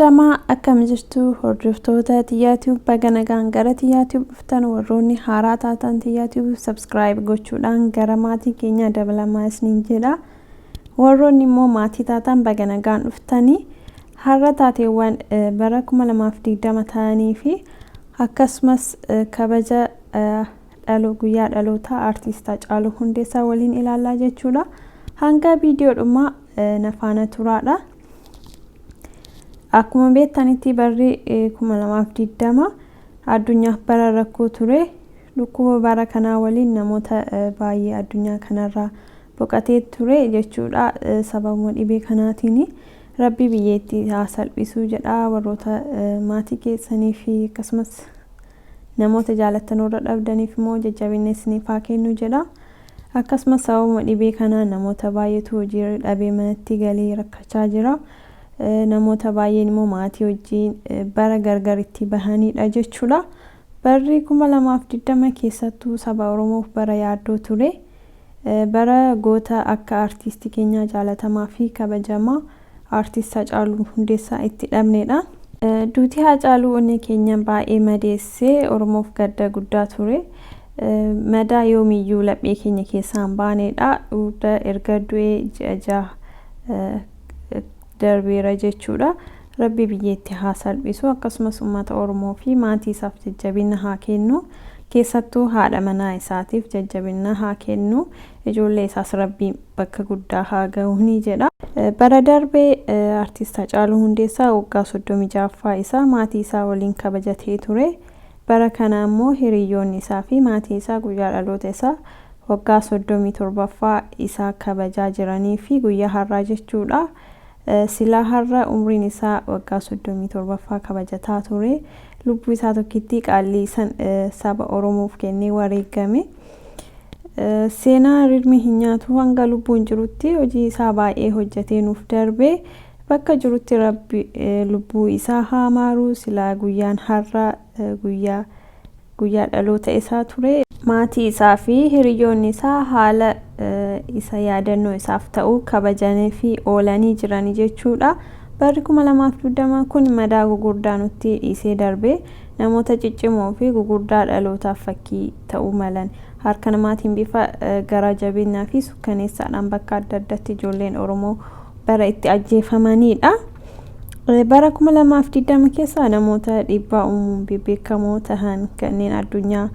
Ashamaa akkam jirtu hordoftoota YouTube baga nagaan gara YouTube dhuftan warroonni haaraa taatan YouTube subscribe gochuudhaan gara maatii keenya dabalamaa isiniin jedha. Warroonni immoo maatii taatan baga nagaan dhuftanii har'a taateewwan bara 2020 ta'anii fi akkasumas kabaja guyyaa dhaloota artiist Haacaaluu Hundeessaa waliin ilaalaa jechuudha. Hanga viidiyoodhuma na faana turaadha. Akkuma beektanitti barri 2020 addunyaa bara rakkoo ture. Dhukkuba bara kanaa waliin namoota baay'ee addunyaa kanarraa boqatee ture jechuudha. Sababuma dhibee kanaatiin Rabbi biyyattii haa salphisuu jedha. Warroota maatii keessanii fi akkasumas namoota jaalattanirra dhabdaniif immoo jajjabina isiniif haa kennu jedha. Akkasumas sababuma dhibee kanaa namoota baay'eetu hojii dhabee manatti galee rakkachaa jira. Namoota baay'een immoo maatii wajjin bara gargaritti bahanidha jechuudha. Barri 2020 keessattuu saba Oromoof bara yaaddoo ture. Bara goota akka artiistii keenya jaalatamaa fi kabajamaa artiist Haacaaluu Hundeessaa itti dhabnedha. Duuti Haacaaluu onnee keenya baay'ee madeessee Oromoof gadda guddaa ture. Madaa yoomiyyuu laphee keenya keessaan baanedha. Erga du'ee ja'a darbeera jechuudha. Rabbi biyyattii haa salphisu akkasumas uummata Oromoo fi maatii isaaf jajjabina haa kennu. Keessattuu haadha manaa isaatiif jajjabina haa kennu. Ijoollee isaas Rabbi bakka guddaa haa ga'uuni jedha. Bara darbee artiist Haacaaluu Hundeessaa waggaa 36ffaa isaa maatii isaa waliin kabajatee ture. Bara kana immoo hiriyoonni isaa fi maatii isaa guyyaa dhaloota isaa waggaa 37ffaa isaa kabajaa jiranii fi guyyaa har'aa jechuudha. Silaa har'a umriin isaa waggaa 37ffaa kabajataa ture. Lubbuu isaa tokkitti qaalii saba Oromoof kennee wareegame. Seenaa rirmi hin nyaatu hanga lubbuun jirutti hojii isaa baay'ee hojjetee nuuf darbe. Bakka jirutti Rabbi lubbuu isaa haa maaru. Silaa guyyaan har'a guyyaa dhaloota isaa ture. Maatii isaa fi hiriyoonni isaa haala isa yaadannoo isaaf ta'u kabajanii fi oolanii jiranii jechuudha. Barri 2020 kun madaa gugurdaa nutti dhiisee darbe. Namoota ciccimoo fi gugurdaa dhalootaaf fakkii ta'uu malan harka namaatiin bifa garaa jabinaa fi sukkaneessaadhaan bakka adda addaatti ijoolleen Oromoo bara itti ajjeefamanidha. Bara 2020 keessa namoota dhibbaa uumuun beekamoo ta'an kanneen addunyaa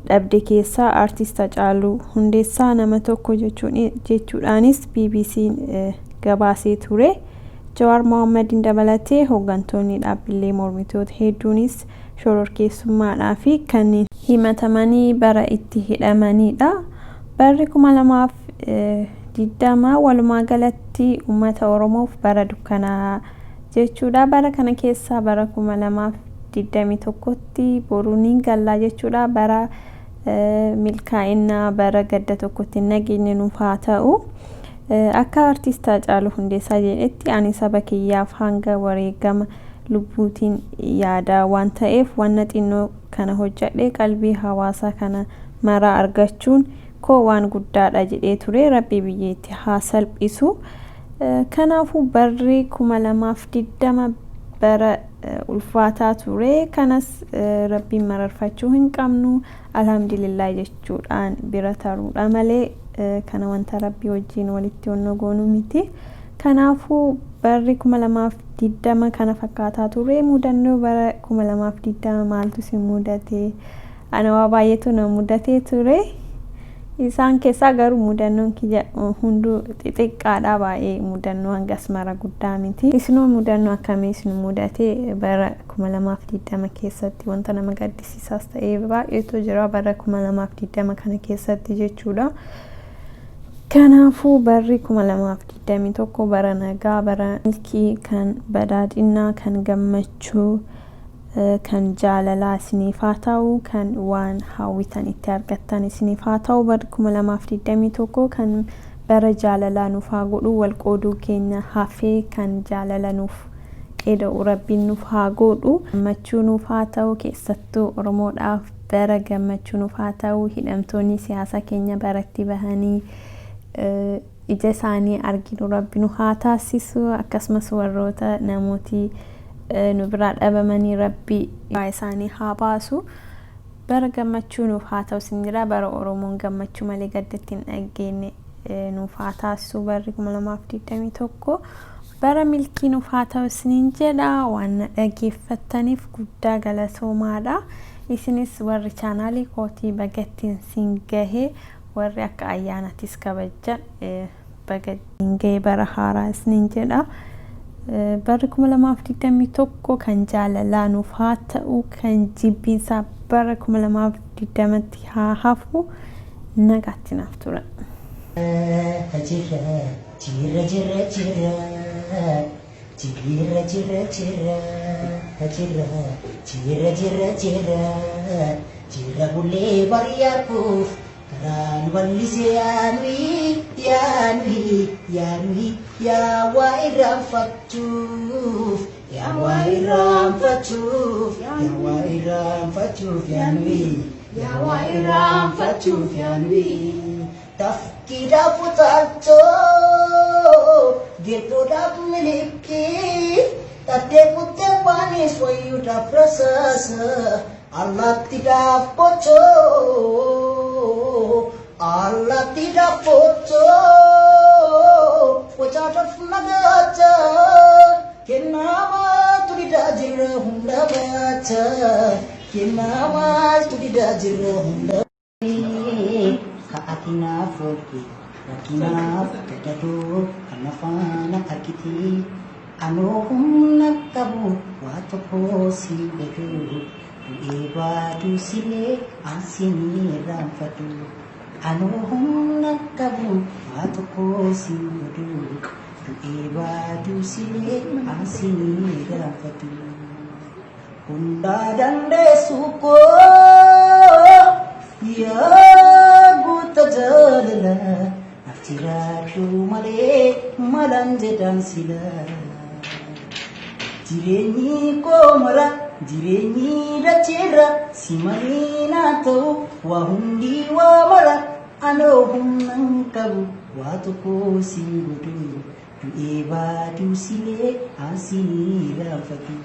dhabde keessaa artiist Haacaaluu Hundeessaa nama tokko jechuudhaanis BBC'n gabaasee ture. Jawaar Mohammadin dabalatee hooggantoonni dhaabbilee mormitoota hedduunis shororkeessummaadhaa fi kanneen himatamanii bara itti hidhamanidha. Barri 2020 walumaa galatti uummata Oromoof bara dukkanaa jechuudha. Bara kana keessaa bara 2021tti boruuniin gallaa jechuudha. Bara milkaa'inaa bara gadda tokkotti nageenya nuuf haa ta'u. Akka artiist Haacaaluu Hundeessaa jedhetti ani saba kiyyaaf hanga wareegama lubbuutiin yaada waan ta'eef wanna xinnoo kana hojjedhe qalbii hawaasaa kana maraa argachuun koo waan guddaadha jedhee ture. Rabbi biyyattii haa salphisu. Kanaafuu barri 2020 bara ulfaataa ture. Kanas Rabbiin mararfachuu hin qabnu. Alhamdulillah jechuudhaan bira taruudha malee kana wanta Rabbi wajjin walitti onnoo goonu miti. Kanaafuu barri 2020 kana fakkaataa ture. Mudannoo bara 2020 maaltu si mudate? Ana waa baay'eetu na mudatee ture. Isaan keessaa garuu mudannoon kiyya hunduu xixiqqaadha. Baay'ee mudannoo hangas mara guddaa miti. Isinoo mudannoo akkamii isin mudate bara 2020 keessatti? Wanta nama gaddisiisaas ta'ee baay'eetu jira bara 2020 kana keessatti jechuudha. Kanaafuu barri 2021 bara nagaa, bara milkii, kan badhaadhinaa, kan gammachuu, kan jaalalaa isiniif haa ta'u, kan waan hawwitan itti argattan isiniif haa ta'u. Barri 2021 kan bara jaalalaa nuuf haa godhu. Wal qooduu keenya hafee kan jaalala nuuf qeeda'u Rabbiin nuuf haa godhu. Gammachuu nuuf haa ta'u. Keessattuu Oromoodhaaf bara gammachuu nuuf haa ta'u. Hidhamtoonni siyaasa keenya baratti bahanii ija isaanii arginu rabbi nu haa taasisu akkasumas warroota namooti nu biraa dhabamanii rabbi isaanii haa baasu bara gammachuu nuuf haa ta'u sinjira bara oromoon gammachuu malee gaddatti hin dhageenye nuuf haa taasisu barri 2021 bara milkii nuuf haa ta'u sinjira waan dhageeffattaniif guddaa galatoomaadha isinis warri chaanaalii kootii bagattiin singahee warri akka ayyaanatis kabajjan bagattiin gahee bara haaraa sinjira barri 2021 kan jaalalaa nuuf haa ta'u kan jibbiinsaa bara 2020tti haa hafu nagaatti naaf tura. Jira bulee bariyakuuf karaan wallise yaanwi yaa waa irraanfachuuf yaanwi tafkiidhaaf utaalchoo geeddoodhaaf miliqii tattee kuttee baanis wayyuudhaaf rasaasa allaattiidhaaf bochoo wacaadhaaf nagaata kennamaa tulidaa jirra hunda baata Kaatinaaf olki rakkinaaf gadadoo kan afaan harkiti anoo humna qabu waa tokko si godhu du'ee baaduu silee ansinii irraanfadhu anoo humna qabu waa tokko si godhu du'ee baaduu silee ansinii irraanfadhu hundaa dandeessu koo yaa guuta jaalala naftiraadhu malee malan jedhan sila jireenyi koo mara jireenyi dacheerra si malee naa ta'u waa hundi waa mara anoo humnan qabu waa tokko si godhu du'ee baaduu silee ansinii irraanfadhu.